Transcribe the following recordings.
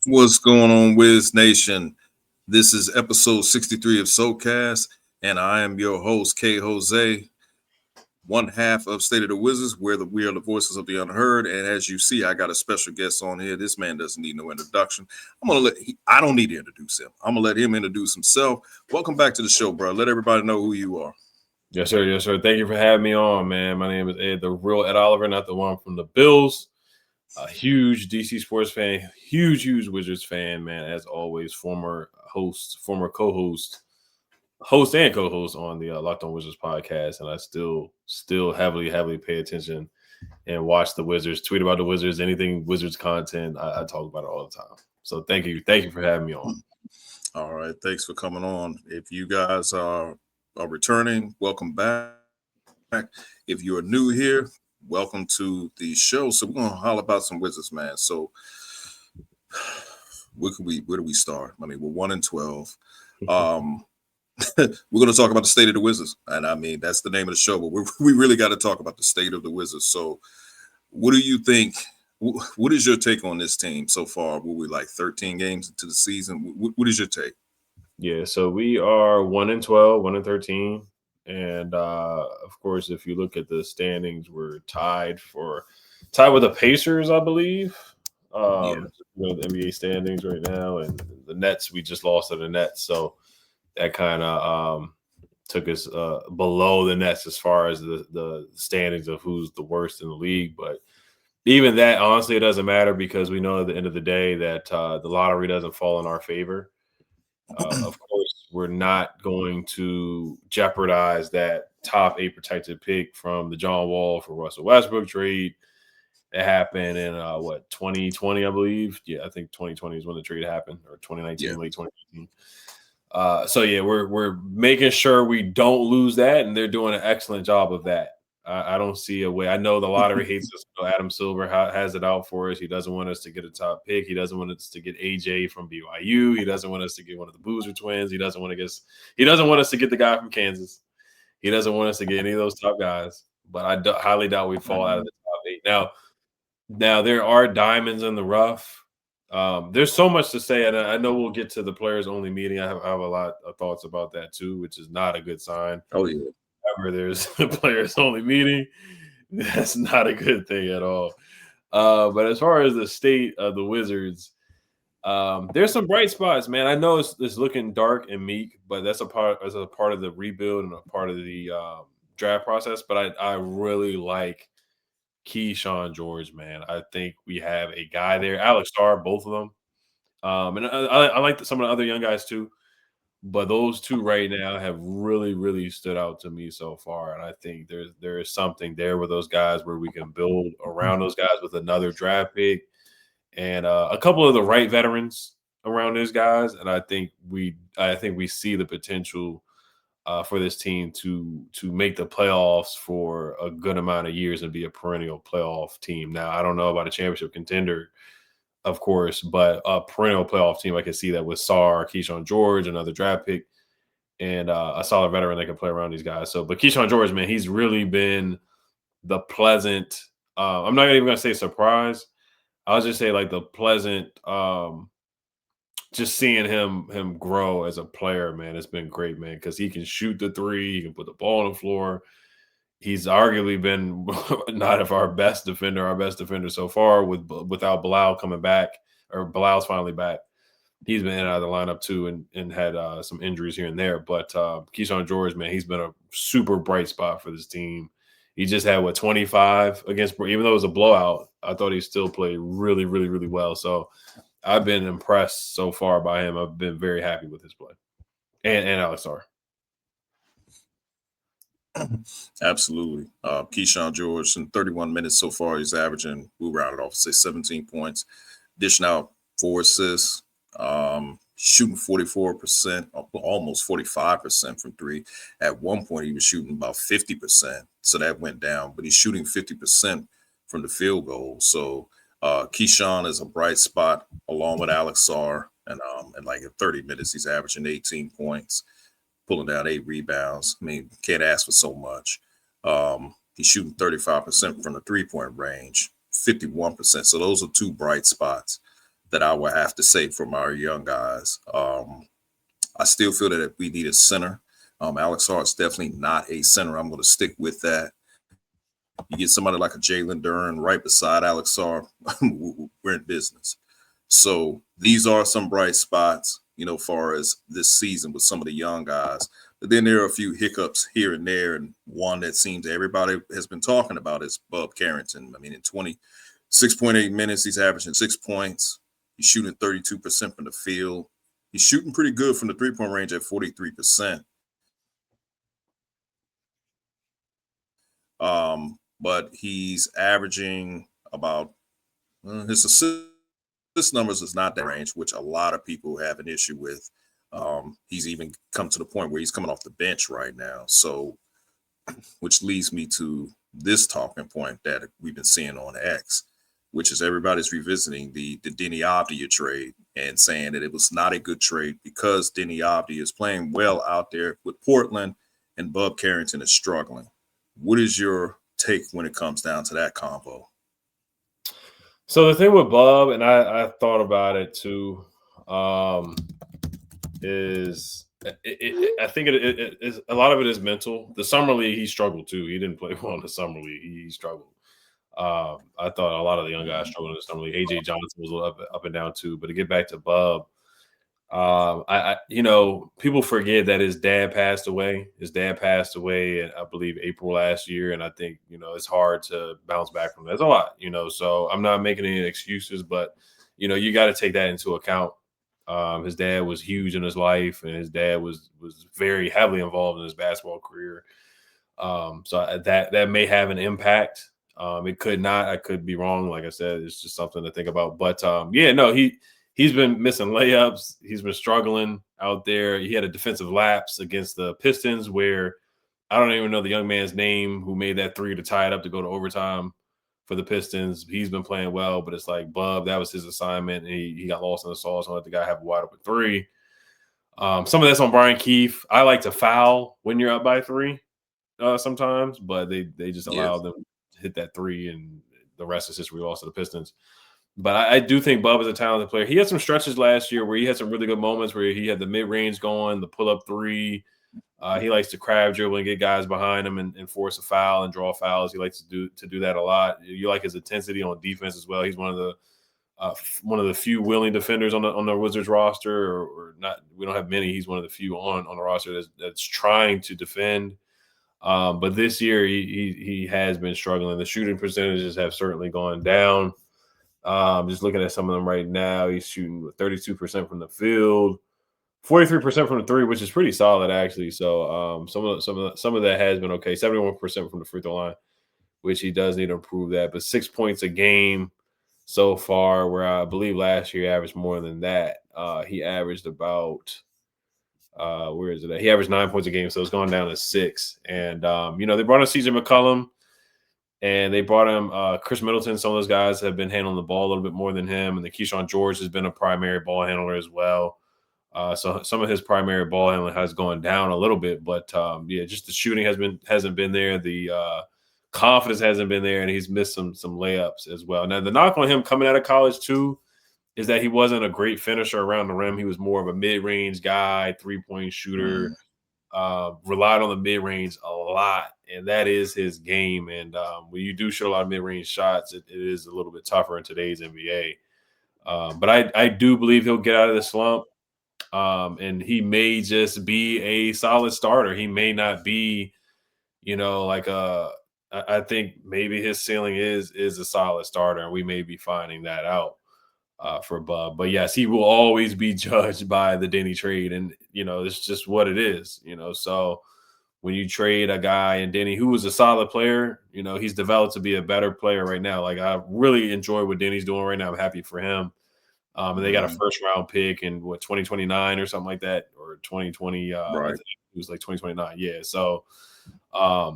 What's going on, Wiz Nation? This is episode 63 of SOWCAST, and I am your host, K. Jose, one half of State of the Wizards, where we are the voices of the unheard. And as you see, I got a special guest on here. This man doesn't need no introduction. I don't need to introduce him. I'm gonna let him introduce himself. Welcome back to the show, bro. Let everybody know who you are. Yes, sir. Yes, sir. Thank you for having me on, man. My name is Ed, the real Ed Oliver, not the one from the Bills. A huge DC sports fan, huge Wizards fan, man. As always, former host, former co-host, host and co-host on the Locked On Wizards podcast, and I still heavily pay attention and watch the Wizards, tweet about the Wizards, anything Wizards content. I talk about it all the time. So thank you for having me on. All right, thanks for coming on. If you guys are returning, welcome back. If you're new here, welcome to the show. So we're gonna holler about some Wizards, man. So where do we start? I mean, we're 1-12. We're gonna talk about the state of the Wizards, and I mean that's the name of the show. But we really got to talk about the state of the Wizards. So, what do you think? What is your take on this team so far? Were we like 13 games into the season? What is your take? Yeah, so we are 1-12, 1-13. And of course, if you look at the standings, we're tied with the Pacers, I believe. The NBA standings right now, and the Nets. We just lost to the Nets, so that kind of took us below the Nets as far as the standings of who's the worst in the league. But even that, honestly, it doesn't matter because we know at the end of the day that the lottery doesn't fall in our favor. Of course, we're not going to jeopardize that top 8 protected pick from the John Wall for Russell Westbrook trade. It happened in 2020, I believe. Yeah, I think 2020 is when the trade happened, or 2019, late 2019. So yeah, we're making sure we don't lose that, and they're doing an excellent job of that. I don't see a way. I know the lottery hates us. Adam Silver has it out for us. He doesn't want us to get a top pick. He doesn't want us to get AJ from BYU. He doesn't want us to get one of the Boozer twins. He doesn't want us to get the guy from Kansas. He doesn't want us to get any of those top guys. But I highly doubt we fall out of the top 8. Now there are diamonds in the rough. There's so much to say, and I know we'll get to the players only meeting. I have a lot of thoughts about that too, which is not a good sign. Oh yeah. Whenever there's a players only meeting, that's not a good thing at all. But as far as the state of the Wizards, there's some bright spots, man. I know it's looking dark and meek, but that's a part of the rebuild and a part of the draft process. But I really like Keyshawn George, man. I think we have a guy there. Alex Starr, both of them. And I like some of the other young guys too. But those two right now have really stood out to me so far. And I think there is something there with those guys where we can build around those guys with another draft pick and a couple of the right veterans around those guys. And I think we see the potential for this team to make the playoffs for a good amount of years and be a perennial playoff team. Now, I don't know about a championship contender, of course, but a perennial playoff team, I can see that with Sarr, Keyshawn George, another draft pick, and a solid veteran that can play around these guys. So, but Keyshawn George, man, he's really been the pleasant. I'm not even going to say surprise. I'll just say like the pleasant. Just seeing him grow as a player, man, it's been great, man, because he can shoot the three, he can put the ball on the floor. He's arguably been not of our best defender so far without Bilal coming back, or Bilal's finally back. He's been in and out of the lineup too and had some injuries here and there. But Keyshawn George, man, he's been a super bright spot for this team. He just had 25 against, even though it was a blowout, I thought he still played really well. So I've been impressed so far by him. I've been very happy with his play. And Alex Sarr. Absolutely. Keyshawn George in 31 minutes so far, he's averaging, we'll round it off, say 17 points, dishing out 4 assists, shooting 44%, almost 45% from 3. At one point, he was shooting about 50%, so that went down, but he's shooting 50% from the field goal. So Keyshawn is a bright spot along with Alex Sarr, and like in 30 minutes, he's averaging 18 points, pulling down 8 rebounds. I mean, can't ask for so much. He's shooting 35% from the 3-point range, 51%. So those are 2 bright spots. that I would have to say from our young guys. I still feel that we need a center. Alex Hart's definitely not a center. I'm going to stick with that. You get somebody like a Jalen Duren right beside Alex Sarr, we're in business. So these are some bright spots, far as this season with some of the young guys. But then there are a few hiccups here and there, and one that seems everybody has been talking about is Bub Carrington. I mean, in 26.8 minutes, he's averaging 6 points. He's shooting 32% from the field. He's shooting pretty good from the three-point range at 43%. But he's averaging about his assist numbers is not that range, which a lot of people have an issue with. He's even come to the point where he's coming off the bench right now. So, which leads me to this talking point that we've been seeing on X, which is everybody's revisiting the Denny Avdia trade and saying that it was not a good trade because Denny Avdia is playing well out there with Portland and Bub Carrington is struggling. What is your take when it comes down to that combo? So the thing with Bub, and I thought about it too, is I think it is a lot of it is mental. The summer league, he struggled too. He didn't play well in the summer league. He struggled. I thought a lot of the young guys struggled in the summer league. AJ Johnson was a little up and down too. But to get back to Bub, people forget that his dad passed away. His dad passed away in, I believe, April last year, and I think it's hard to bounce back from that. There's a lot, So I'm not making any excuses, but you got to take that into account. His dad was huge in his life, and his dad was very heavily involved in his basketball career. So that may have an impact. It could not. I could be wrong. Like I said, it's just something to think about. But he's been missing layups. He's been struggling out there. He had a defensive lapse against the Pistons where I don't even know the young man's name who made that three to tie it up to go to overtime for the Pistons. He's been playing well, but it's like Bub, that was his assignment. And he got lost in the sauce and let the guy have a wide open three. Some of that's on Brian Keefe. I like to foul when you're up by three sometimes, but they just allow them to hit that three, and the rest is history. We lost to the Pistons. But I do think Bub is a talented player. He had some stretches last year where he had some really good moments where he had the mid-range going, the pull-up three. He likes to crab dribble and get guys behind him and force a foul and draw fouls. He likes to do that a lot. You like his intensity on defense as well. He's one of the few willing defenders on the Wizards roster, or not. We don't have many. He's one of the few on the roster that's trying to defend. But this year he has been struggling. The shooting percentages have certainly gone down. Just looking at some of them right now, he's shooting 32% from the field, 43% from the three, which is pretty solid actually. So some of that has been okay. 71% from the free throw line, which he does need to improve that. But 6 points a game so far, where I believe last year he averaged more than that. He averaged about where is it at? He averaged 9 points a game, so it's gone down to 6. And they brought in CJ McCollum. And they brought him Chris Middleton. Some of those guys have been handling the ball a little bit more than him. And the Keyshawn George has been a primary ball handler as well. So some of his primary ball handling has gone down a little bit. But, just the shooting hasn't been there. The confidence hasn't been there. And he's missed some layups as well. Now, the knock on him coming out of college, too, is that he wasn't a great finisher around the rim. He was more of a mid-range guy, three-point shooter. Relied on the mid-range a lot, and that is his game. And when you do shoot a lot of mid-range shots, it is a little bit tougher in today's NBA. But I do believe he'll get out of the slump, and he may just be a solid starter. He may not be, I think maybe his ceiling is a solid starter, and we may be finding that out. For Bub. But yes, he will always be judged by the Denny trade. And, it's just what it is, So when you trade a guy and Denny, who was a solid player, he's developed to be a better player right now. Like, I really enjoy what Denny's doing right now. I'm happy for him. And they got a first round pick in 2029 or something like that, or 2020. Right. I think it was like 2029. Yeah. So,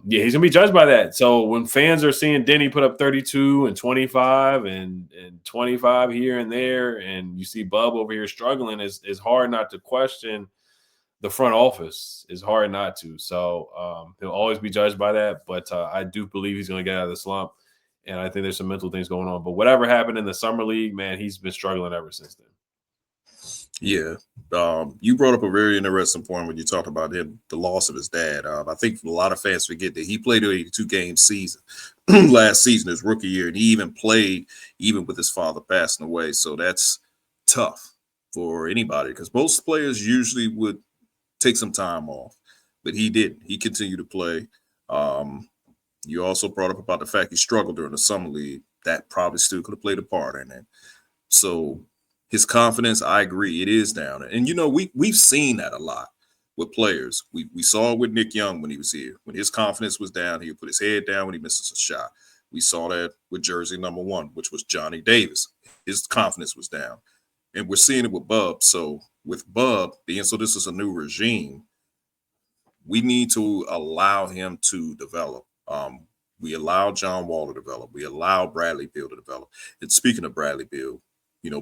he's gonna be judged by that. So when fans are seeing Denny put up 32 and 25 and 25 here and there, and you see Bub over here struggling, it's hard not to question the front office. It's hard not to. So he'll always be judged by that. But I do believe he's going to get out of the slump. And I think there's some mental things going on. But whatever happened in the summer league, man, he's been struggling ever since then. Yeah. You brought up a very interesting point when you talked about him, the loss of his dad. I think a lot of fans forget that he played an 82-game season last season, his rookie year, and he even played even with his father passing away. So that's tough for anybody because most players usually would take some time off, but he didn't. He continued to play. You also brought up about the fact he struggled during the summer league. That probably still could have played a part in it. So his confidence, I agree, it is down. And we've seen that a lot with players. We saw it with Nick Young when he was here. When his confidence was down, he would put his head down when he misses a shot. We saw that with jersey number 1, which was Johnny Davis. His confidence was down. And we're seeing it with Bub. So with Bub, this is a new regime, we need to allow him to develop. We allow John Wall to develop. We allow Bradley Beal to develop. And speaking of Bradley Beal,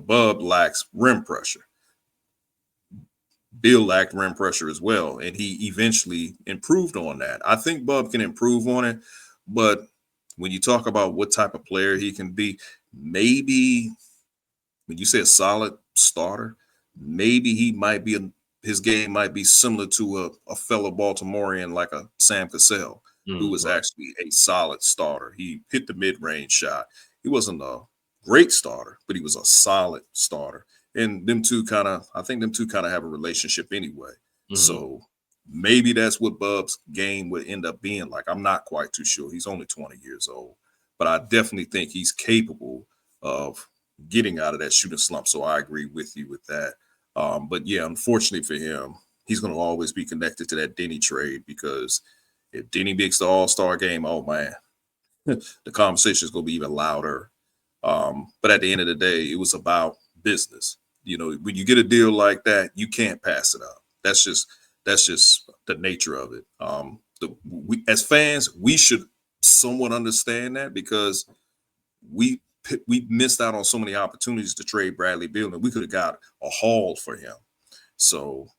Bub lacks rim pressure. Beal lacked rim pressure as well, and he eventually improved on that. I think Bub can improve on it, but when you talk about what type of player he can be, maybe when you say a solid starter, maybe his game might be similar to a fellow Baltimorean like a Sam Cassell, who was actually a solid starter. He hit the mid-range shot. He wasn't a great starter, but he was a solid starter. And I think them two kind of have a relationship anyway. Mm-hmm. So maybe that's what Bub's game would end up being like. I'm not quite too sure. He's only 20 years old, but I definitely think he's capable of getting out of that shooting slump. So I agree with you with that. But yeah, unfortunately for him, he's going to always be connected to that Denny trade, because if Denny makes the All-Star game, oh man, the conversation is going to be even louder. But at the end of the day, it was about business. When you get a deal like that, you can't pass it up. That's just the nature of it. We as fans, we should somewhat understand that, because we missed out on so many opportunities to trade Bradley Beal, and we could have got a haul for him. So,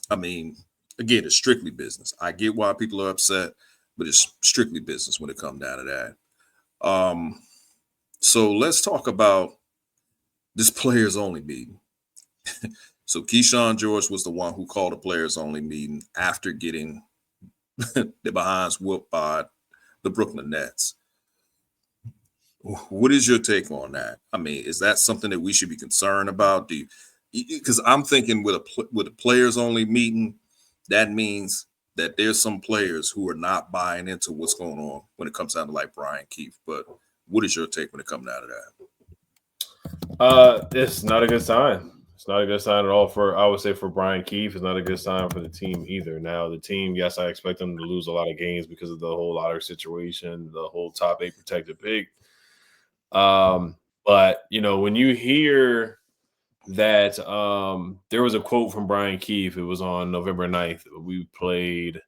I mean, again, it's strictly business. I get why people are upset, but it's strictly business when it comes down to that. So let's talk about this players only meeting. So Keyshawn George was the one who called a players only meeting after getting the behinds whooped by the Brooklyn Nets. What is your take on that? I mean, is that something that we should be concerned about? Because I'm thinking with a players only meeting, that means that there's some players who are not buying into what's going on when it comes down to like Brian Keefe. But what is your take when it comes down to that? It's not a good sign. It's not a good sign at all I would say for Brian Keefe. It's not a good sign for the team either. Now, the team, yes, I expect them to lose a lot of games because of the whole lottery situation, the whole top 8 protected pick. But when you hear that, there was a quote from Brian Keefe. It was on November 9th. We played.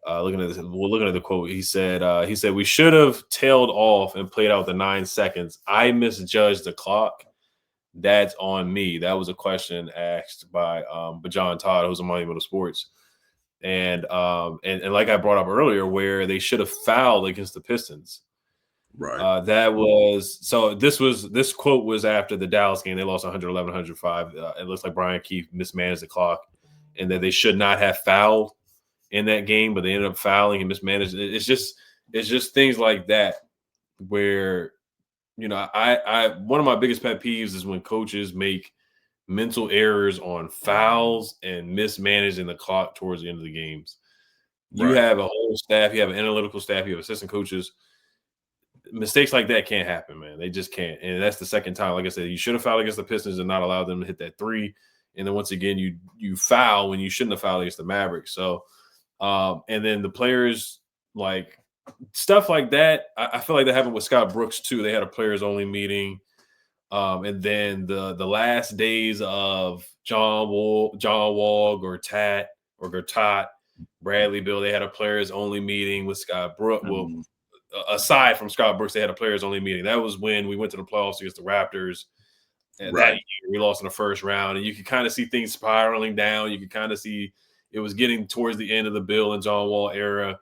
Looking at the quote, he said, we should have tailed off and played out the 9 seconds. I misjudged the clock. That's on me. That was a question asked by Bajan Todd, who's a monument of sports. And like I brought up earlier, where they should have fouled against the Pistons. Right. This quote was after the Dallas game. They lost 111-105. It looks like Brian Keefe mismanaged the clock, and that they should not have fouled in that game, but they ended up fouling and mismanaged. It's just things like that where, I one of my biggest pet peeves is when coaches make mental errors on fouls and mismanaging the clock towards the end of the games. You have a whole staff, you have an analytical staff, you have assistant coaches. Mistakes like that can't happen, man. They just can't. And that's the second time. Like I said, you should have fouled against the Pistons and not allowed them to hit that 3. And then once again, you foul when you shouldn't have fouled against the Mavericks. So, and then the players, like stuff like that, I feel like that happened with Scott Brooks too. They had a players only meeting. And then the last days of John Wall, Gortat, Bradley Beal, they had a players only meeting with Scott Brooks. Well, aside from Scott Brooks, they had a players only meeting. That was when we went to the playoffs against the Raptors. And that year we lost in the first round, and you could kind of see things spiraling down. You could kind of see it was getting towards the end of the Bill and John Wall era.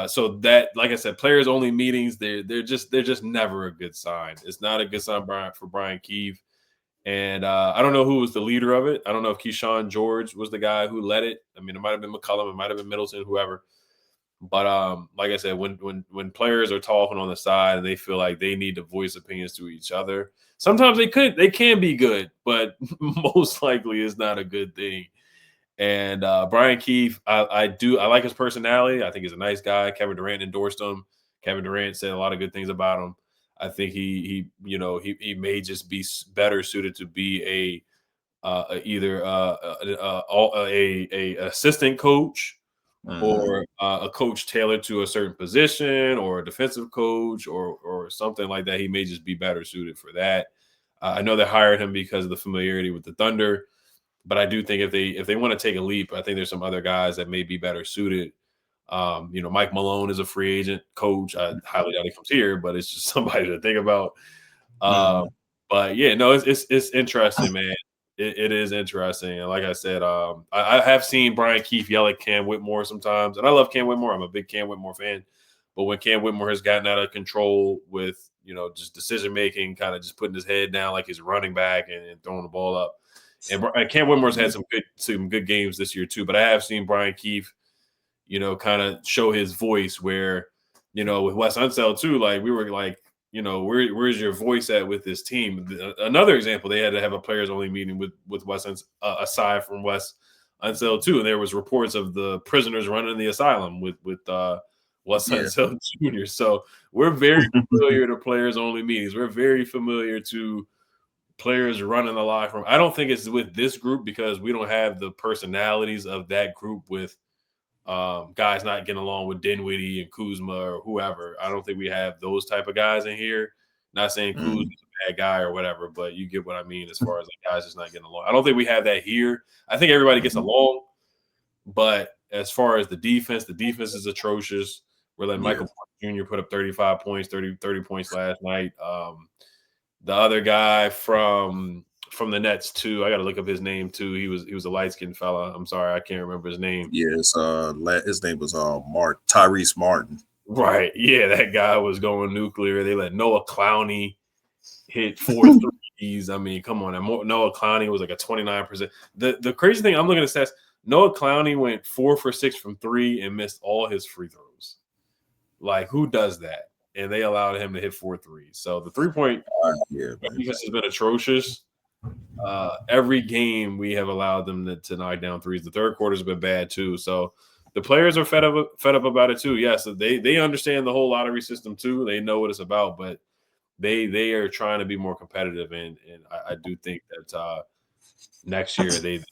So that, like I said, players only meetings, they're just never a good sign. It's not a good sign for Brian Keefe. And I don't know who was the leader of it. I don't know if Keyshawn George was the guy who led it. I mean, it might have been McCullum, it might have been Middleton, whoever. But like I said, when players are talking on the side and they feel like they need to voice opinions to each other, sometimes they can be good, but most likely it's not a good thing. And Brian Keefe, I like his personality. I think he's a nice guy. Kevin Durant endorsed him. Kevin Durant said a lot of good things about him. I think he may just be better suited to be either a assistant coach or a coach tailored to a certain position, or a defensive coach, or something like that. He may just be better suited for that. I know they hired him because of the familiarity with the Thunder. But I do think if they want to take a leap, I think there's some other guys that may be better suited. Mike Malone is a free agent coach. I highly doubt he comes here, but it's just somebody to think about. But yeah, no, it's interesting, man. It is interesting, and like I said, I have seen Brian Keefe yell at Cam Whitmore sometimes, and I love Cam Whitmore. I'm a big Cam Whitmore fan. But when Cam Whitmore has gotten out of control with just decision making, kind of just putting his head down like he's a running back and throwing the ball up. And Cam Whitmore's had some good games this year too, but I have seen Brian Keefe, kind of show his voice where, with Wes Unseld too, like we were like, where's your voice at with this team? Another example, they had to have a players only meeting with Wes aside from Wes Unseld too, and there was reports of the prisoners running the asylum with Wes Unseld Jr. So we're very familiar to players only meetings. We're very familiar to players running the locker room. I don't think it's with this group because we don't have the personalities of that group with guys not getting along with Dinwiddie and Kuzma or whoever. I don't think we have those type of guys in here. Not saying Kuzma's a bad guy or whatever, but you get what I mean as far as like guys just not getting along. I don't think we have that here. I think everybody gets along, but as far as the defense is atrocious. We're letting Michael Jr. put up 35 points, 30 points last night. The other guy from the Nets too, I got to look up his name too. He was a light-skinned fella. I'm sorry, I can't remember his name. Yes, his name was Tyrese Martin. Right. Yeah, that guy was going nuclear. They let Noah Clowney hit 4 threes. I mean, come on. Noah Clowney was like a 29%. The crazy thing, I'm looking at stats, Noah Clowney went 4 for 6 from 3 and missed all his free throws. Like, who does that? And they allowed him to hit 4 threes. So the 3-point defense has been atrocious. Every game we have allowed them to knock down threes. The third quarter has been bad too. So the players are fed up about it too. Yes, they understand the whole lottery system too. They know what it's about, but they are trying to be more competitive. And I do think that next year they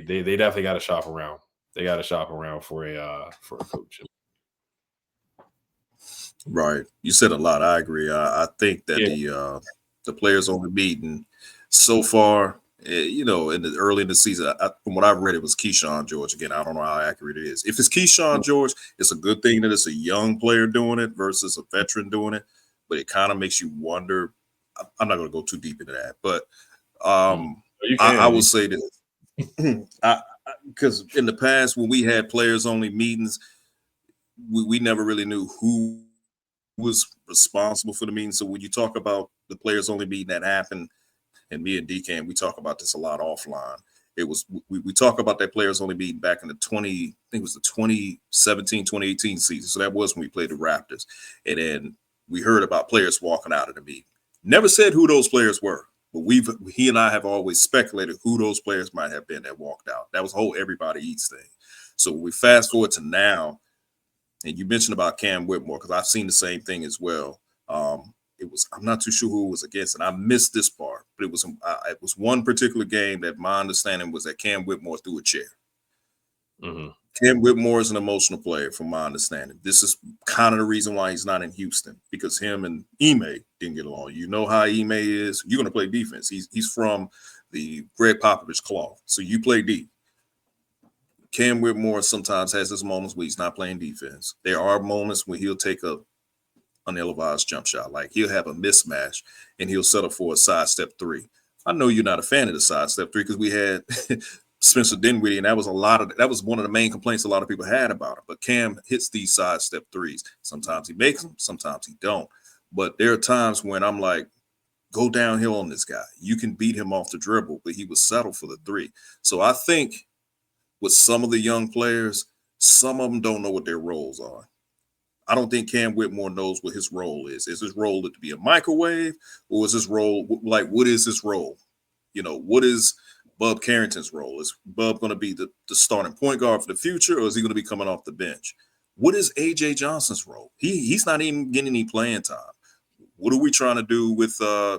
definitely got to shop around. They got to shop around for a coach. Right. You said a lot. I agree. I think that the players on the meeting so far, in the early in the season, from what I've read, it was Keyshawn George. Again, I don't know how accurate it is. If it's Keyshawn George, it's a good thing that it's a young player doing it versus a veteran doing it. But it kind of makes you wonder. I'm not going to go too deep into that, but I will say this. Because in the past, when we had players only meetings, we never really knew who was responsible for the meeting. So when you talk about the players only meeting that happened, and me and DCAM, we talk about this a lot offline. It was we talk about that players only meeting back in the 2017, 2018 season. So that was when we played the Raptors. And then we heard about players walking out of the meeting. Never said who those players were, but he and I have always speculated who those players might have been that walked out. That was the whole everybody eats thing. So we fast forward to now, and you mentioned about Cam Whitmore, because I've seen the same thing as well. I'm not too sure who it was against, and I missed this part, but it was one particular game that my understanding was that Cam Whitmore threw a chair. Mm-hmm. Cam Whitmore is an emotional player, from my understanding. This is kind of the reason why he's not in Houston, because him and Ime didn't get along. You know how Ime is. You're going to play defense. He's from the Greg Popovich cloth, so you play deep. Cam Whitmore sometimes has his moments where he's not playing defense. There are moments where he'll take an ill-advised jump shot. Like he'll have a mismatch and he'll settle for a sidestep 3. I know you're not a fan of the sidestep 3 because we had Spencer Dinwiddie, and that was one of the main complaints a lot of people had about him. But Cam hits these sidestep threes. Sometimes he makes them, sometimes he don't. But there are times when I'm like, go downhill on this guy. You can beat him off the dribble, but he was settled for the three. So I think with some of the young players, some of them don't know what their roles are. I don't think Cam Whitmore knows what his role is. Is his role to be a microwave, or is his role like what is his role? What is Bub Carrington's role? Is Bub going to be the starting point guard for the future, or is he going to be coming off the bench? What is AJ Johnson's role? He's not even getting any playing time. What are we trying to do with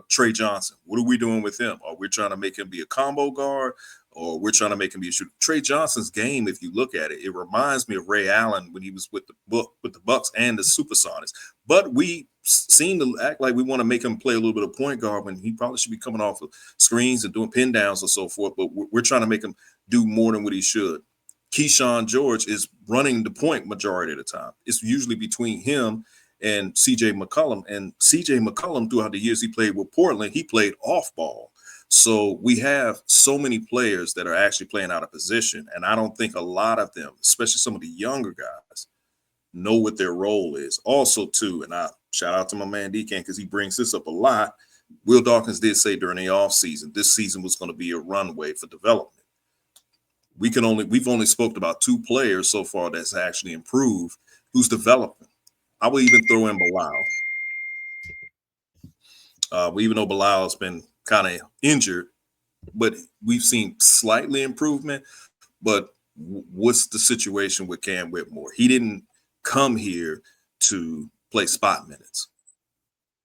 Trey Johnson? What are we doing with him? Are we trying to make him be a combo guard, or we're trying to make him be a shooter? Trey Johnson's game, if you look at it, it reminds me of Ray Allen when he was with the Bucks and the Supersonics. But we seem to act like we want to make him play a little bit of point guard when he probably should be coming off of screens and doing pin downs and so forth. But we're trying to make him do more than what he should. Keyshawn George is running the point majority of the time. It's usually between him and CJ McCollum. And CJ McCollum, throughout the years he played with Portland, he played off ball. So we have so many players that are actually playing out of position. And I don't think a lot of them, especially some of the younger guys, know what their role is. Also, too, and I shout out to my man Decan because he brings this up a lot. Will Dawkins did say during the offseason, this season was going to be a runway for development. We've only spoken about 2 players so far that's actually improved, who's developing. I will even throw in Bilal. Even though Bilal has been kind of injured, but we've seen slightly improvement. But what's the situation with Cam Whitmore? He didn't come here to play spot minutes.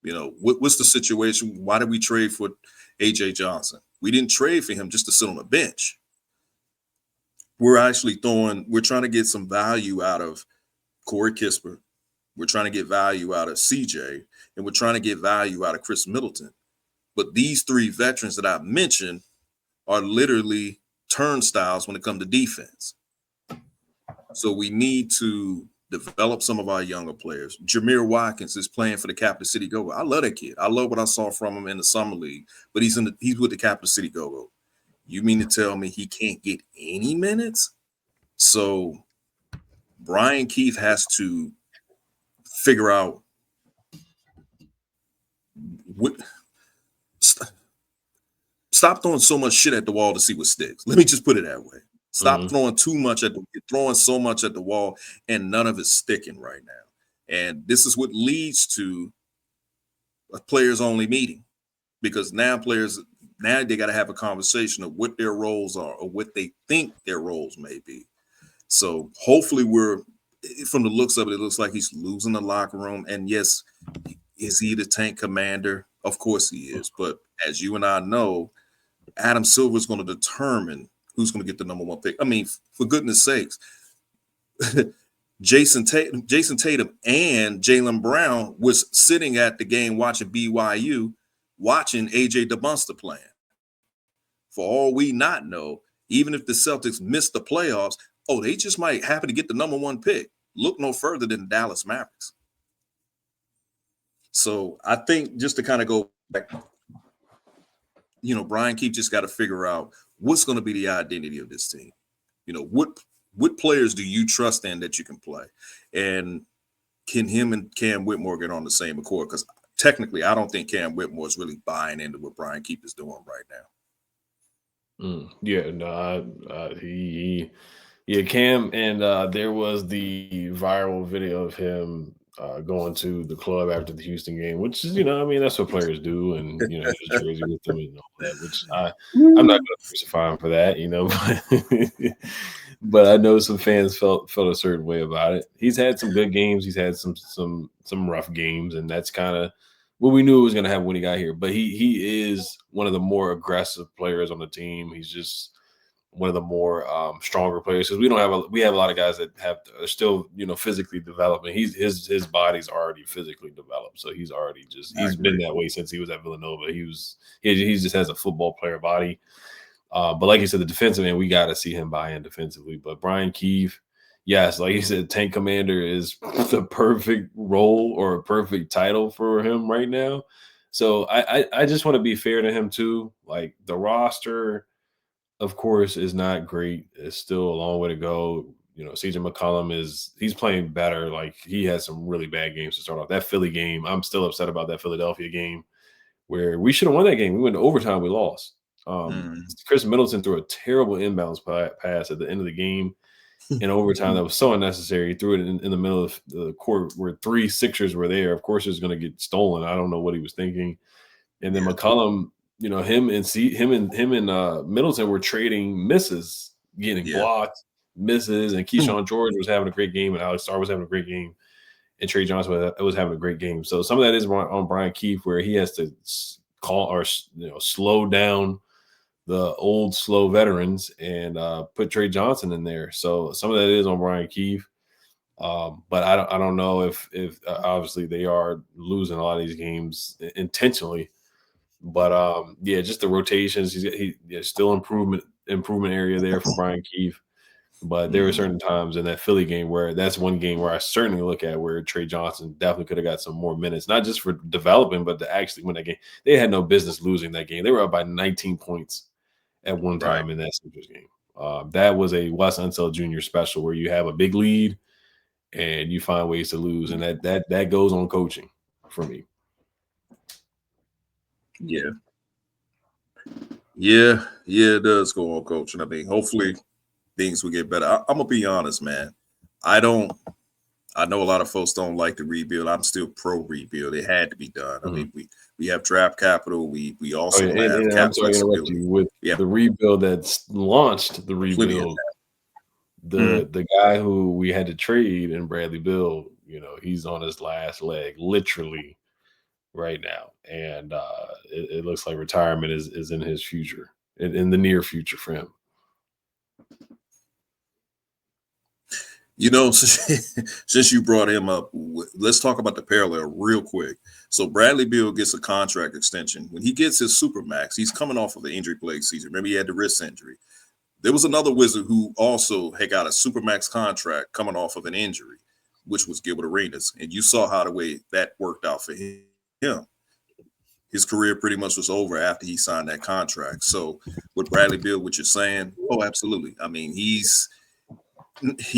What's the situation? Why did we trade for AJ Johnson? We didn't trade for him just to sit on the bench. We're trying to get some value out of Corey Kispert. We're trying to get value out of CJ, and we're trying to get value out of Chris Middleton. But these 3 veterans that I've mentioned are literally turnstiles when it comes to defense. So we need to develop some of our younger players. Jameer Watkins is playing for the Capital City Go-Go. I love that kid. I love what I saw from him in the summer league, but he's with the Capital City Go-Go. You mean to tell me he can't get any minutes? So Brian Keith has to figure out stop throwing so much shit at the wall to see what sticks. Let me just put it that way. Stop throwing so much at the wall, and none of it's sticking right now. And this is what leads to a players only meeting, because now they got to have a conversation of what their roles are or what they think their roles may be. So hopefully from the looks of it, it looks like he's losing the locker room. And yes, is he the tank commander? Of course he is. But as you and I know, Adam Silver is going to determine who's going to get the number 1 pick. I mean, for goodness sakes, Jason Tatum and Jaylen Brown was sitting at the game watching BYU, watching AJ DeBunster playing. For all we not know, even if the Celtics miss the playoffs, they just might happen to get the number 1 pick. Look no further than Dallas Mavericks. So I think just to kind of go back, Brian Keith just got to figure out what's going to be the identity of this team. What players do you trust in that you can play? And can him and Cam Whitmore get on the same accord? Because technically, I don't think Cam Whitmore is really buying into what Brian Keith is doing right now. Cam, and there was the viral video of him going to the club after the Houston game, which is, that's what players do, and his jersey with them and all that, which I'm not going to crucify him for that, but I know some fans felt a certain way about it. He's had some good games, he's had some rough games, and that's kind of what we knew it was going to happen when he got here. But he is one of the more aggressive players on the team. He's just one of the more stronger players, because we have a lot of guys that are still physically developing. His body's already physically developed, so he's been that way since he was at Villanova. He just has a football player body, but like you said, the defensive end, we got to see him buy in defensively. But Brian Keith, yes, like you said, tank commander is the perfect role or a perfect title for him right now. So I just want to be fair to him too. Like, the roster of course, is not great. It's still a long way to go. CJ McCollum he's playing better. Like he had some really bad games to start off. That Philly game, I'm still upset about that Philadelphia game where we should have won that game. We went to overtime, we lost. Mm. Chris Middleton threw a terrible inbounds pass at the end of the game in overtime that was so unnecessary. He threw it in the middle of the court where 3 Sixers were there. Of course, it was going to get stolen. I don't know what he was thinking. And then Yeah. McCollum, him and Middleton were trading misses, getting Yeah. blocked, misses, and Keyshawn George was having a great game, and Alex Starr was having a great game, and Trey Johnson was having a great game. So some of that is on Brian Keefe, where he has to call or slow down the old slow veterans and put Trey Johnson in there. So some of that is on Brian Keefe. But I don't know if obviously they are losing a lot of these games intentionally. But yeah, just the rotations. There's still improvement area there for Brian Keefe. But there were certain times in that Philly game where that's one game where I certainly look at where Trey Johnson definitely could have got some more minutes, not just for developing, but to actually win that game. They had no business losing that game. They were up by 19 points at one time in that Sixers game. That was a Wes Unseld Jr. special where you have a big lead and you find ways to lose, and that goes on coaching for me. Yeah. Yeah, it does go on coaching. I mean, hopefully things will get better. I'm gonna be honest, man. I know a lot of folks don't like the rebuild. I'm still pro rebuild. It had to be done. I mean, we have draft capital. We also have and cap I'm sorry to interrupt flexibility. you with the rebuild that's launched the rebuild. The guy who we had to trade in Bradley Beal, he's on his last leg, literally right now, and it looks like retirement is in his future, in the near future for him. Since you brought him up, let's talk about the parallel real quick. So Bradley Beal gets a contract extension. When he gets his supermax, he's coming off of the injury plague season. Remember, he had the wrist injury. There was another Wizard who also had got a supermax contract coming off of an injury, which was Gilbert Arenas. And you saw how the way that worked out for him. His career pretty much was over after he signed that contract. So with Bradley Beal, what you're saying, oh, absolutely. I mean, he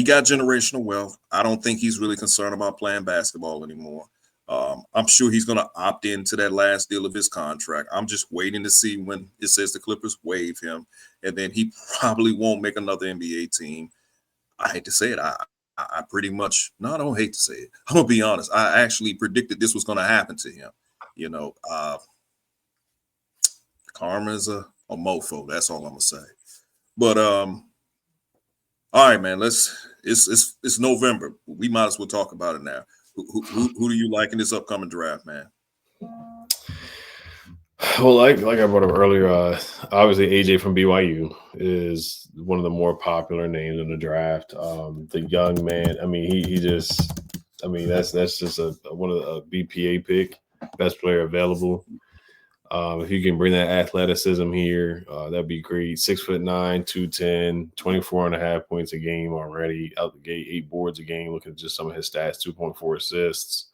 got generational wealth. I don't think he's really concerned about playing basketball anymore. I'm sure he's going to opt into that last deal of his contract. I'm just waiting to see when it says the Clippers waive him, and then he probably won't make another NBA team. I hate to say it. I pretty much, no, I don't hate to say it. I'm going to be honest. I actually predicted this was going to happen to him. Karma is a mofo. That's all I'm going to say. But, all right, man. It's November. We might as well talk about it now. Who do you like in this upcoming draft, man? Well, like I brought up earlier, obviously AJ from BYU is one of the more popular names in the draft. The young man, I mean, that's just one of a BPA pick, best player available. If you can bring that athleticism here, that'd be great. 6'9", 210, 24.5 points a game already out the gate, 8 boards a game. Looking at just some of his stats, 2.4 assists.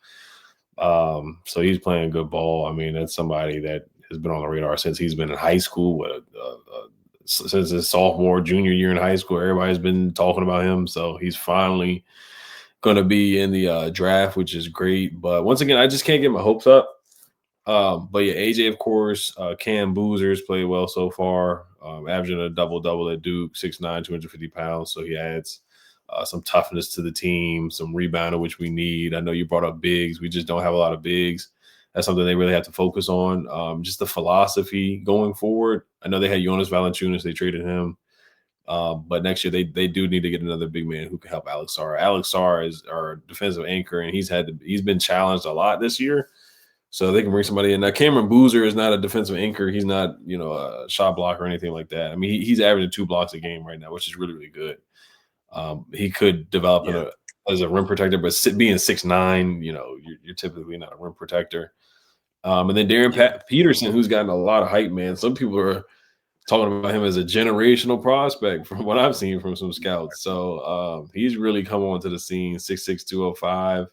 So he's playing good ball. I mean, that's somebody that has been on the radar since he's been in high school. Since his sophomore, junior year in high school, everybody's been talking about him. So he's finally going to be in the draft, which is great. But once again, I just can't get my hopes up. But yeah, AJ, of course, Cam Boozer's played well so far, averaging a double-double at Duke, 6'9", 250 pounds. So he adds some toughness to the team, some rebounder, which we need. I know you brought up bigs. We just don't have a lot of bigs. That's something they really have to focus on. Just the philosophy going forward. I know they had Jonas Valanciunas. They traded him. But next year they do need to get another big man who can help Alex Sarr. Alex Sarr is our defensive anchor, and he's been challenged a lot this year. So they can bring somebody in. Now, Cameron Boozer is not a defensive anchor. He's not, a shot blocker or anything like that. I mean, he's averaging 2 blocks a game right now, which is really, really good. He could develop as a rim protector, but being 6'9", you're typically not a rim protector. And then Darren Peterson, who's gotten a lot of hype, man. Some people are talking about him as a generational prospect from what I've seen from some scouts. So he's really come onto the scene, 6'6", 205.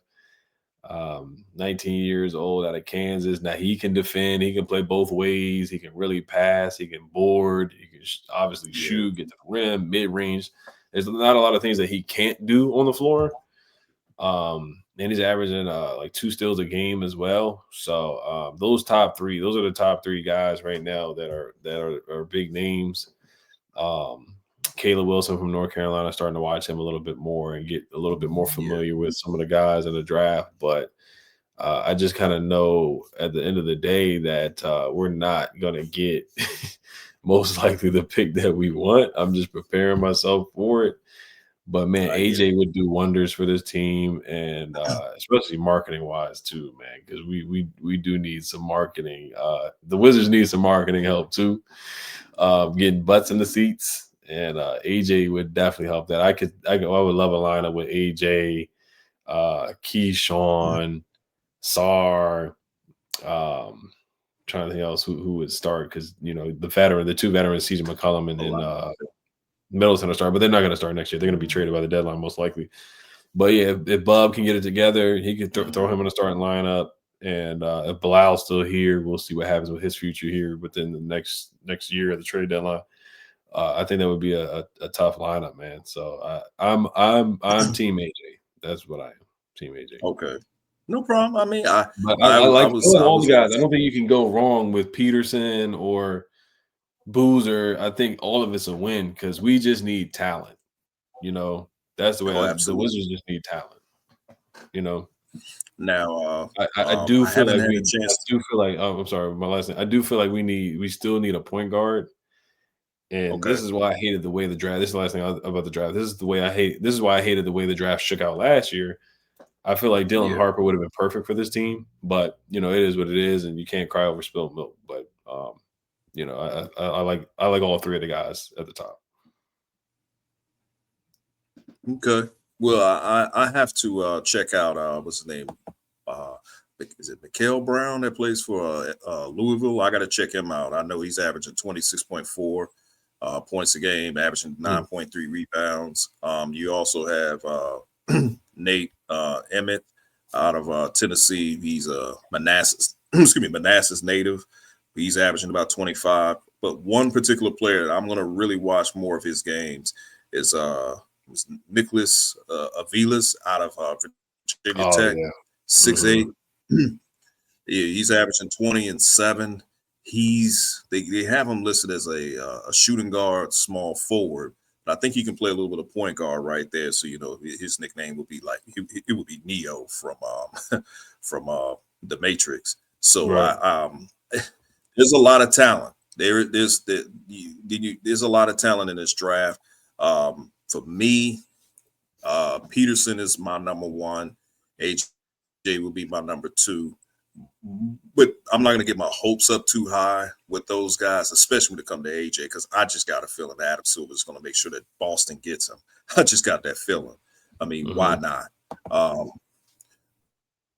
19 years old out of Kansas. Now he can defend. He can play both ways. He can really pass. He can board. He can obviously Yeah. shoot, get to the rim, mid range. There's not a lot of things that he can't do on the floor. And he's averaging like 2 steals a game as well. So those top three, those are the top three guys right now that are big names. Caleb Wilson from North Carolina, starting to watch him a little bit more and get a little bit more Yeah. familiar with some of the guys in the draft. But I just kind of know at the end of the day that we're not going to get most likely the pick that we want. I'm just preparing myself for it. But man, I get AJ it. would do wonders for this team, and especially marketing wise too, man. Because we do need some marketing. The Wizards need some marketing help too, getting butts in the seats, and AJ would definitely help that. I would love a lineup with AJ, Keyshawn, Sar. Trying to think else who would start, because the two veterans, CJ McCollum A and lot. Middleton are start, but they're not going to start next year. They're going to be traded by the deadline most likely. But yeah, if Bub can get it together, he could throw him in the starting lineup. And if Bilal's still here, we'll see what happens with his future here within the next year at the trade deadline. I think that would be a tough lineup, man. So I'm Team AJ. That's what I am, Team AJ. Okay. No problem. I mean, I But I, I I like was I all was the gonna guys. I don't think you can go wrong with Peterson or Boozer. I think all of it's a win because we just need talent. You know, that's the way oh, the absolutely. Wizards just need talent. You know, Now, I do I feel haven't like had a I chance. do feel like, oh, I'm sorry, my last thing. I do feel like we still need a point guard. And Okay. this is why I hated the way the draft. This is the last thing about the draft. This is why I hated the way the draft shook out last year. I feel like Dylan Yeah. Harper would have been perfect for this team, but it is what it is, and you can't cry over spilled milk. But I like all three of the guys at the top. Okay. Well, I have to check out what's his name? Uh, is it Mikael Brown that plays for Louisville? I got to check him out. I know he's averaging 26.4 points a game, averaging Mm. 9.3 rebounds. You also have Nate Emmett out of Tennessee. He's a Manassas, excuse me, Manassas native. He's averaging about 25. But one particular player that I'm going to really watch more of his games is Nicholas Aviles out of Virginia Oh Tech, yeah. 6'8". Hmm. Yeah, he's averaging 20 and 7. They have him listed as a shooting guard, small forward. But I think he can play a little bit of point guard right there. So his nickname would be like it would be Neo from from the Matrix. So Right. there's a lot of talent. There's a lot of talent in this draft. For me, Peterson is my number one. AJ will be my number two. But I'm not going to get my hopes up too high with those guys, especially when it comes to AJ, because I just got a feeling that Adam Silver is going to make sure that Boston gets him. I just got that feeling. I mean, why Hmm. not?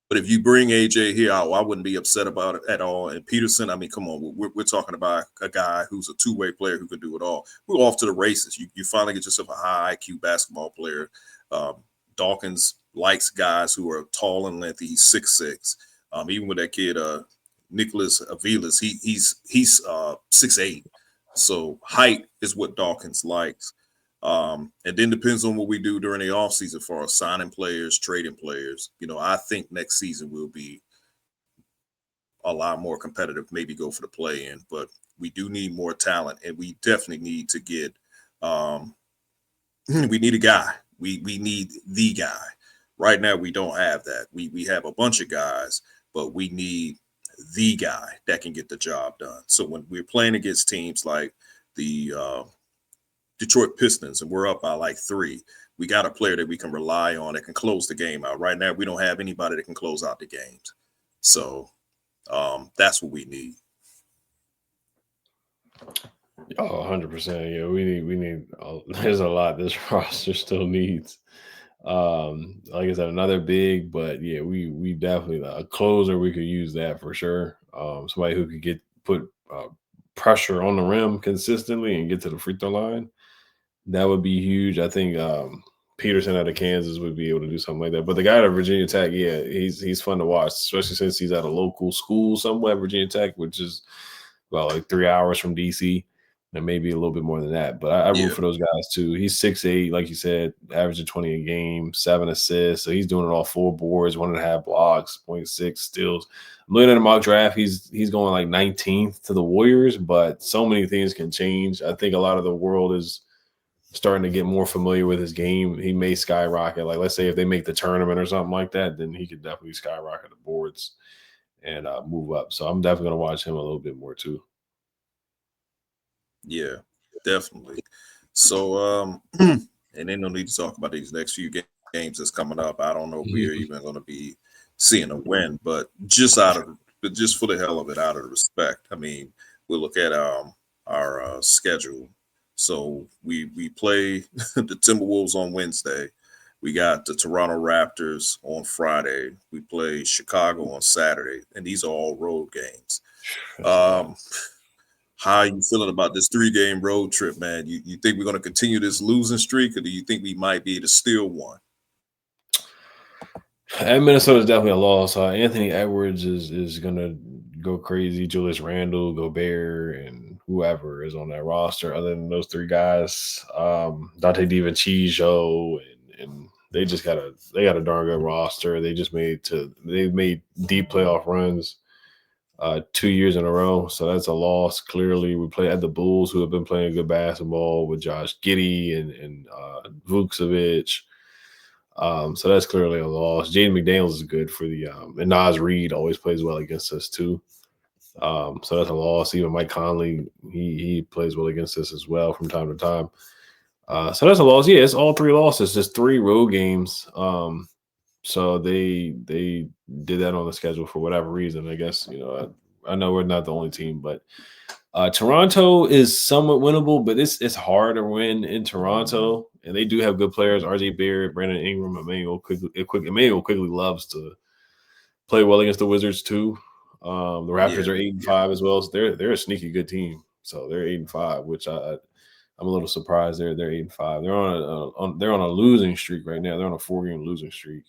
But if you bring AJ here, I wouldn't be upset about it at all. And Peterson, I mean, come on, we're talking about a guy who's a two-way player who can do it all. We're off to the races. You finally get yourself a high IQ basketball player. Um, Dawkins likes guys who are tall and lengthy. He's 6'6". Even with that kid, Nicholas Aviles, he's 6'8". So height is what Dawkins likes. And then depends on what we do during the offseason for signing players, trading players. I think next season will be a lot more competitive, maybe go for the play in, but we do need more talent, and we definitely need to get we need a guy. We need the guy. Right now we don't have that. We have a bunch of guys, but we need the guy that can get the job done. So when we're playing against teams like the Detroit Pistons and we're up by like 3, we got a player that we can rely on that can close the game out. Right now, we don't have anybody that can close out the games. So that's what we need. Oh, 100%. Yeah, we need. There's a lot this roster still needs. Like I said, another big, but yeah, we definitely a closer. We could use that for sure. Somebody who could put pressure on the rim consistently and get to the free throw line. That would be huge. I think Peterson out of Kansas would be able to do something like that. But the guy at Virginia Tech, yeah, he's fun to watch, especially since he's at a local school somewhere, Virginia Tech, which is about like 3 hours from DC, and maybe a little bit more than that. But I root Yeah. for those guys too. He's 6'8", like you said, averaging 20 a game, 7 assists. So he's doing it all 4 boards, 1.5 blocks, 0.6 steals. I'm looking at a mock draft. He's going like 19th to the Warriors, but so many things can change. I think a lot of the world is starting to get more familiar with his game. He may skyrocket. Like, let's say if they make the tournament or something like that, then he could definitely skyrocket the boards and move up. So I'm definitely going to watch him a little bit more too. Yeah, definitely. So, and then no need to talk about these next few games that's coming up. I don't know if we're even going to be seeing a win, but just for the hell of it, out of the respect. I mean, we'll look at our schedule. So we play the Timberwolves on Wednesday. We got the Toronto Raptors on Friday. We play Chicago on Saturday, and these are all road games. How are you feeling about this 3-game road trip, man? You think we're going to continue this losing streak, or do you think we might be able to steal one? And Minnesota is definitely a loss. Anthony Edwards is going to go crazy. Julius Randle, Gobert, and whoever is on that roster, other than those 3 guys, Dante DiVincenzo, and they got a darn good roster. They've made deep playoff runs 2 years in a row, so that's a loss. Clearly, we play at the Bulls, who have been playing good basketball with Josh Giddey and Vucevic. So that's clearly a loss. Jaden McDaniels is good for the and Naz Reid always plays well against us too. So that's a loss. Even Mike Conley, he plays well against us as well from time to time. So that's a loss. Yeah, it's all 3 losses, just 3 road games. So they did that on the schedule for whatever reason. I guess, I know we're not the only team, but Toronto is somewhat winnable, but it's hard to win in Toronto, and they do have good players: RJ Barrett, Brandon Ingram, Emmanuel Quigley loves to play well against the Wizards too. The Raptors are 8-5 as well, so they're a sneaky good team. So they're 8-5, which I'm a little surprised they're 8-5. They're on a losing streak right now. They're on a 4-game losing streak.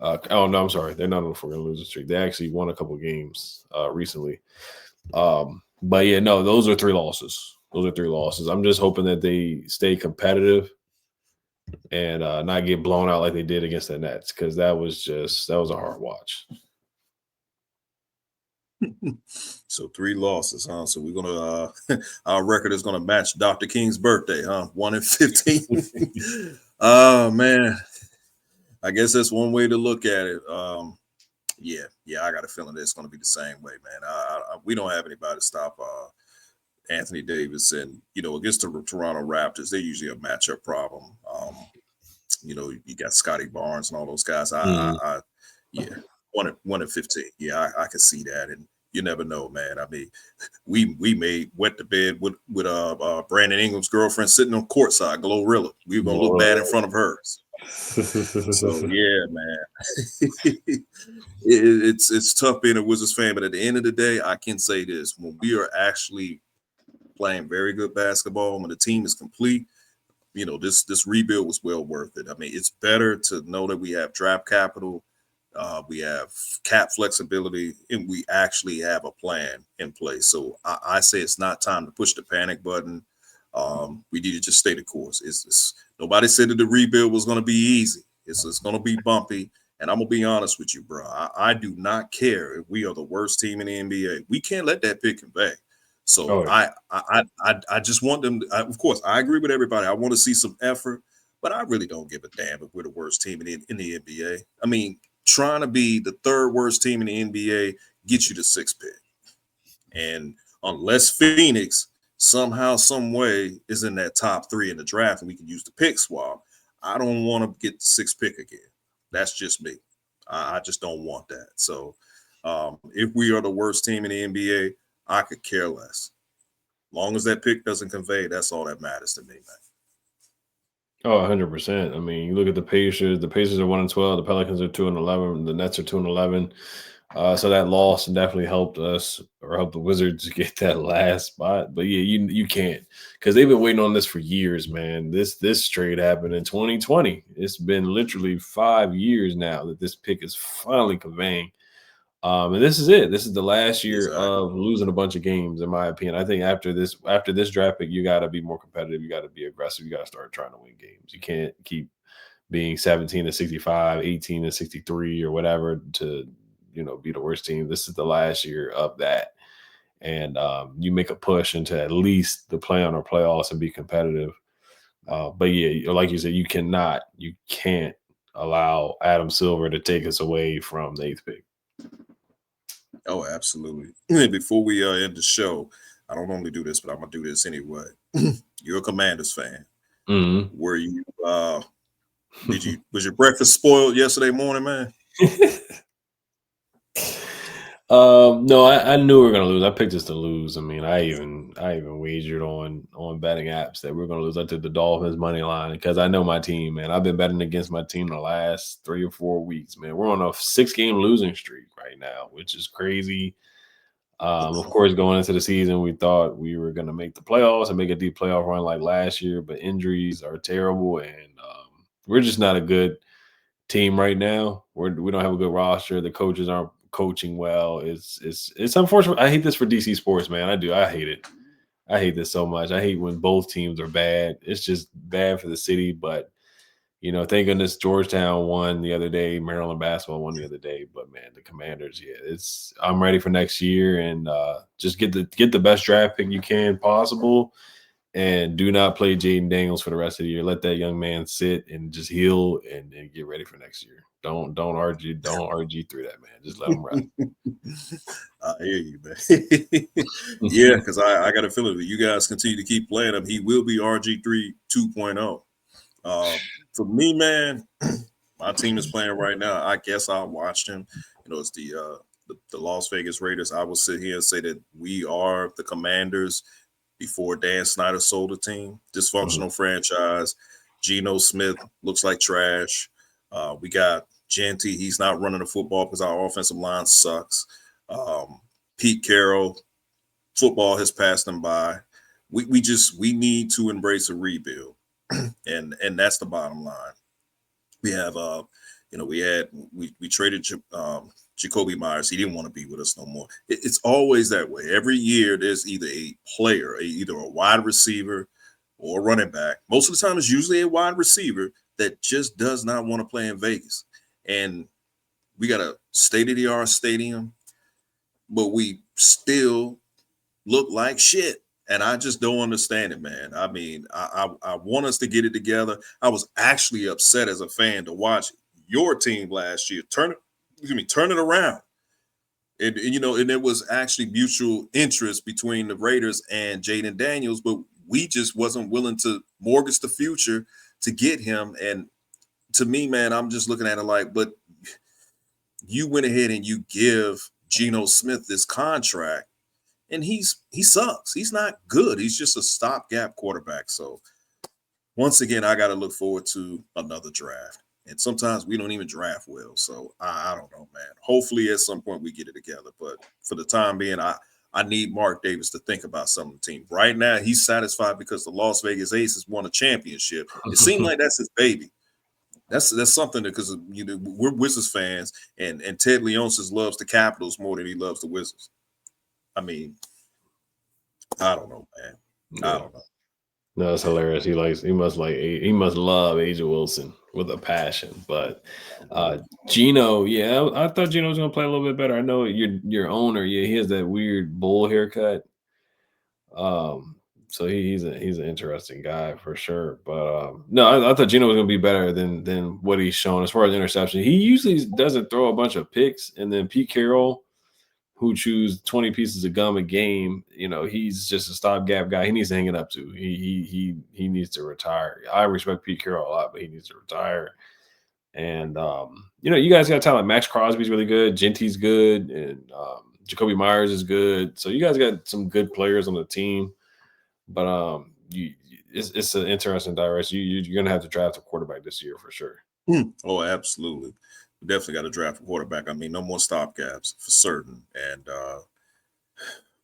Oh no, I'm sorry, they're not on a 4-game losing streak. They actually won a couple games recently. But yeah, no, those are 3 losses. I'm just hoping that they stay competitive and not get blown out like they did against the Nets, because that was a hard watch. So 3 losses, huh? So we're gonna our record is gonna match Dr. King's birthday, huh? 1-15. Oh man, I guess that's one way to look at it. Yeah, I got a feeling it's going to be the same way, man. We don't have anybody to stop Anthony Davis, and against the Toronto Raptors, they're usually a matchup problem. You got Scotty Barnes and all those guys. Yeah, 1-15. Yeah, I can see that, and you never know, man. I mean, we went to bed with Brandon Ingram's girlfriend sitting on courtside, Glorilla. We were gonna look bad in front of hers. So yeah, man. It's tough being a Wizards fan, but at the end of the day, I can say this: when we are actually playing very good basketball, when the team is complete, this rebuild was well worth it. I mean, it's better to know that we have draft capital, we have cap flexibility, and we actually have a plan in place. So I say it's not time to push the panic button. We need to just stay the course. Nobody said that the rebuild was going to be easy. It's going to be bumpy. And I'm going to be honest with you, bro. I do not care if we are the worst team in the NBA. We can't let that pick convey. So I just want them to, of course, I agree with everybody. I want to see some effort, but I really don't give a damn if we're the worst team in the NBA. I mean, trying to be the 3rd worst team in the NBA gets you the 6th pick. And unless Phoenix somehow, some way is in that top 3 in the draft and we can use the pick swap, I don't want to get the 6th pick again. That's just me. I just don't want that. So if we are the worst team in the NBA, I could care less. Long as that pick doesn't convey, that's all that matters to me, man. Oh, 100%. I mean, you look at the Pacers. The Pacers are 1-12. The Pelicans are 2-11. The Nets are 2-11. So that loss definitely helped us or helped the Wizards get that last spot. But yeah, you can't because they've been waiting on this for years, man. This trade happened in 2020. It's been literally 5 years now that this pick is finally conveying. And this is it. This is the last year Exactly. of losing a bunch of games, in my opinion. I think after this draft pick, you got to be more competitive. You got to be aggressive. You got to start trying to win games. You can't keep being 17 to 65, 18 to 63, or whatever to be the worst team. This is the last year of that, and you make a push into at least the play on or playoffs and be competitive. But yeah, like you said, you can't allow Adam Silver to take us away from the eighth pick. Oh, absolutely. And before we end the show, I don't normally do this, but I'm gonna do this anyway. You're a Commanders fan. Mhm. Were you? Did you? Was your breakfast spoiled yesterday morning, man? No, I knew we were gonna lose. I picked us to lose. I mean, I even wagered on betting apps that we are gonna lose. I took the Dolphins money line because I know my team, man. I've been betting against my team the last 3 or 4 weeks, man. We're on a 6-game losing streak right now, which is crazy. Of course, going into the season, we thought we were gonna make the playoffs and make a deep playoff run like last year, but injuries are terrible, and we're just not a good team right now. We don't have a good roster. The coaches aren't coaching well. It's unfortunate. I hate this for DC sports, man. I do. I hate it. I hate this so much. I hate when both teams are bad. It's just bad for the city. But thank goodness Georgetown won the other day. Maryland basketball won the other day. But man, the Commanders, yeah, I'm ready for next year and just get the best draft pick you can possible. And do not play Jaden Daniels for the rest of the year. Let that young man sit and just heal and get ready for next year. Don't argue through that, man. Just let him rest. I hear you, man. Yeah, because I got a feeling that you guys continue to keep playing him. He will be RG3 2.0. For me, man, my team is playing right now. I guess I'll watch him. It's the Las Vegas Raiders. I will sit here and say that we are the Commanders before Dan Snyder sold the team. Dysfunctional franchise. Geno Smith looks like trash. We got Genty. He's not running the football because our offensive line sucks. Pete Carroll, football has passed them by. We need to embrace a rebuild, and that's the bottom line. We have we traded Jacoby Myers. He didn't want to be with us no more. It's always that way. Every year there's either a player, either a wide receiver or a running back. Most of the time it's usually a wide receiver that just does not want to play in Vegas. And we got a state-of-the-art stadium, but we still look like shit. And I just don't understand it, man. I mean, I want us to get it together. I was actually upset as a fan to watch your team last year turn it around. And there was actually mutual interest between the Raiders and Jaden Daniels, but we just wasn't willing to mortgage the future to get him. And to me, man, I'm just looking at it like, but you went ahead and you give Geno Smith this contract, and he sucks. He's not good. He's just a stopgap quarterback. So once again, I got to look forward to another draft. And sometimes we don't even draft well. So I don't know, man. Hopefully at some point we get it together. But for the time being, I need Mark Davis to think about some of the team. Right now, he's satisfied because the Las Vegas Aces won a championship. It seemed like that's his baby. That's something that, because we're Wizards fans, and Ted Leonsis loves the Capitals more than he loves the Wizards. I mean, I don't know, man. I don't know. No, it's hilarious. He must love Asia Wilson with a passion. But Geno, yeah, I thought Geno was gonna play a little bit better. I know your owner, yeah, he has that weird bull haircut. So he's an interesting guy for sure. But no, I thought Geno was gonna be better than what he's shown as far as interception. He usually doesn't throw a bunch of picks, and then Pete Carroll, who chews 20 pieces of gum a game, he's just a stopgap guy. He needs to hang it up to. He needs to retire. I respect Pete Carroll a lot, but he needs to retire. And you guys got talent. Max Crosby's really good. Genty's good, and Jacoby Myers is good. So you guys got some good players on the team. But it's an interesting direction. You're gonna have to draft a quarterback this year for sure. Oh, absolutely. We definitely got to draft a quarterback. I mean, no more stopgaps for certain. And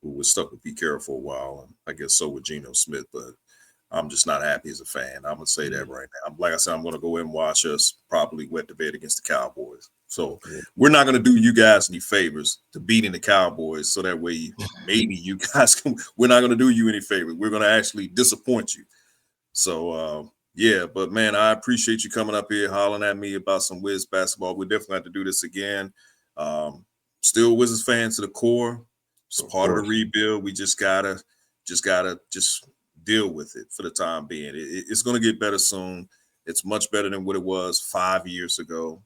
we were stuck with Pete Carroll for a while, and I guess so with Geno Smith. But I'm just not happy as a fan. I'm gonna say that right now. Like I said, I'm gonna go in and watch us probably wet the bed against the Cowboys. So we're not gonna do you guys any favors to beating the Cowboys, so that way maybe you guys can. We're not gonna do you any favors. We're gonna actually disappoint you. So yeah, but man, I appreciate you coming up here hollering at me about some Wiz basketball. We definitely have to do this again. Still Wizards fans to the core. It's part of the rebuild. We just gotta deal with it for the time being. It's going to get better soon. It's much better than what it was 5 years ago.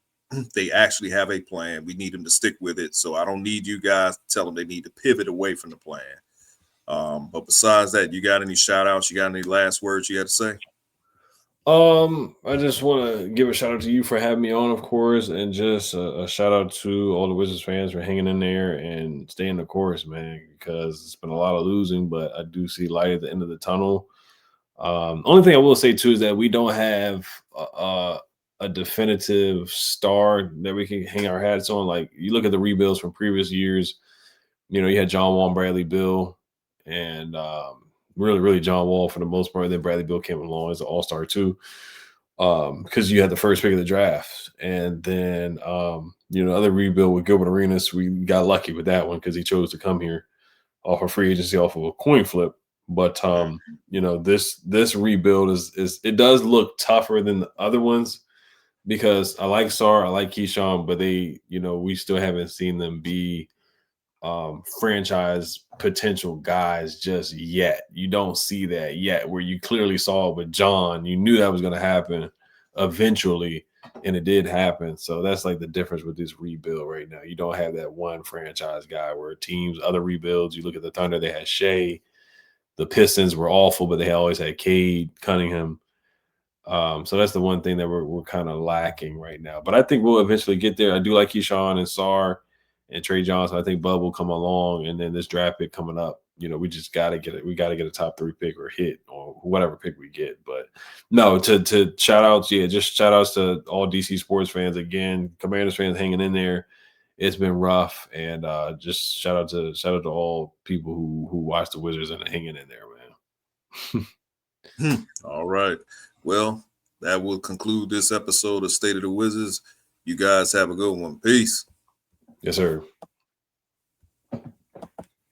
They actually have a plan. We need them to stick with it. So I don't need you guys to tell them they need to pivot away from the plan. But besides that, you got any shout outs? You got any last words you had to say? I just want to give a shout out to you for having me on, of course, and just a shout out to all the Wizards fans for hanging in there and staying the course, man, because it's been a lot of losing, but I do see light at the end of the tunnel. Only thing I will say too is that we don't have a definitive star that we can hang our hats on. Like you look at the rebuilds from previous years, you had John Wall, Bradley Beal, and really John Wall for the most part. Then Bradley Beal came along as an all-star too, because you had the first pick of the draft. And then other rebuild with Gilbert Arenas, we got lucky with that one because he chose to come here off of free agency, off of a coin flip. But this rebuild is it does look tougher than the other ones because I like Sarr, I like Keyshawn, but they, we still haven't seen them be franchise potential guys just yet. You don't see that yet, where you clearly saw it with John. You knew that was going to happen eventually, and it did happen. So that's like the difference with this rebuild right now. You don't have that one franchise guy where teams, other rebuilds, you look at the Thunder, they had Shea. The Pistons were awful, but they always had Cade Cunningham. So that's the one thing that we're kind of lacking right now. But I think we'll eventually get there. I do like Keyshawn and Sarr and Trey Johnson. I think Bub will come along, and then this draft pick coming up, we just got to get it. We got to get a top 3 pick or hit or whatever pick we get. But no, to shout outs, just shout outs to all DC sports fans again, Commanders fans hanging in there. It's been rough, and just shout out to all people who watch the Wizards and are hanging in there, man. All right. Well, that will conclude this episode of State of the Wizards. You guys have a good one. Peace. Yes, sir.